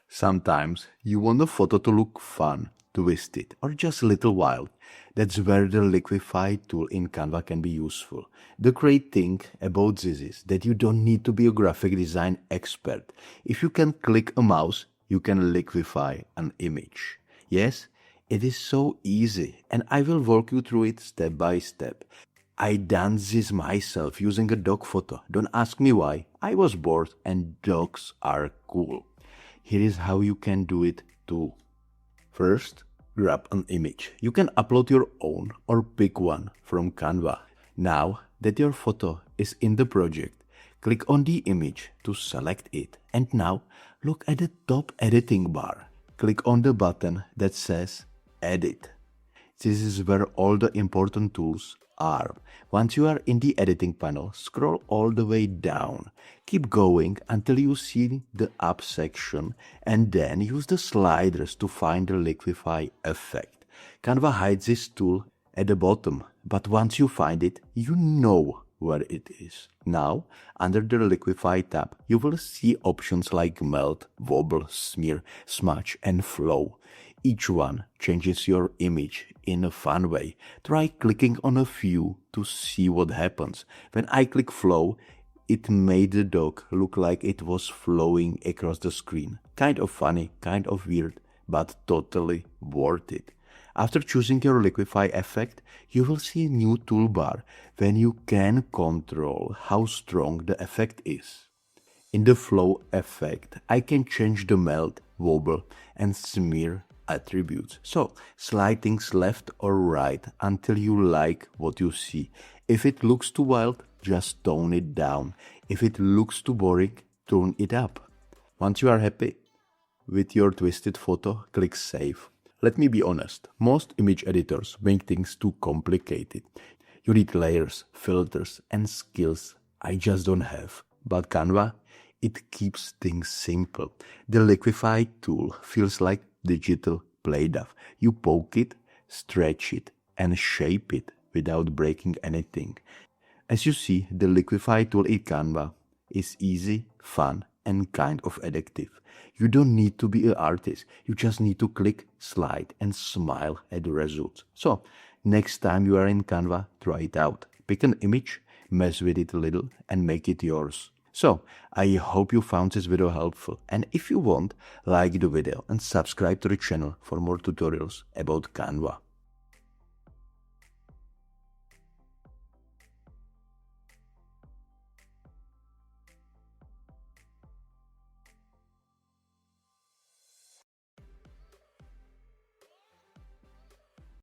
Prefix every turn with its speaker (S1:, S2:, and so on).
S1: Sometimes you want a photo to look fun, twisted, or just a little wild. That's where the Liquify tool in Canva can be useful. The great thing about this is that you don't need to be a graphic design expert. If you can click a mouse, you can liquify an image. Yes, it is so easy, and I will walk you through it step by step. I done this myself using a dog photo. Don't ask me why. I was bored and dogs are cool. Here is how you can do it too. First, grab an image. You can upload your own or pick one from Canva. Now that your photo is in the project, click on the image to select it. And now look at the top editing bar. Click on the button that says Edit. This is where all the important tools are. Once you are in the editing panel, scroll all the way down. Keep going until you see the up section and then use the sliders to find the Liquify effect. Canva hides this tool at the bottom, but once you find it, you know where it is. Now, under the Liquify tab, you will see options like melt, wobble, smear, smudge and flow. Each one changes your image in a fun way. Try clicking on a few to see what happens. When I click flow, it made the dog look like it was flowing across the screen. Kind of funny, kind of weird, but totally worth it. After choosing your Liquify effect, you will see a new toolbar when you can control how strong the effect is. In the flow effect, I can change the melt, wobble and smear attributes. So slide things left or right until you like what you see. If it looks too wild, just tone it down. If it looks too boring, turn it up. Once you are happy with your twisted photo, click Save. Let me be honest, most image editors make things too complicated. You need layers, filters and skills I just don't have. But Canva, it keeps things simple. The Liquify tool feels like digital Play-Doh. You poke it, stretch it and shape it without breaking anything. As you see, the Liquify tool in Canva is easy, fun and kind of addictive. You don't need to be an artist. You just need to click, slide and smile at the results. So, next time you are in Canva, try it out. Pick an image, mess with it a little and make it yours. So, I hope you found this video helpful, and if you want, like the video and subscribe to the channel for more tutorials about Canva.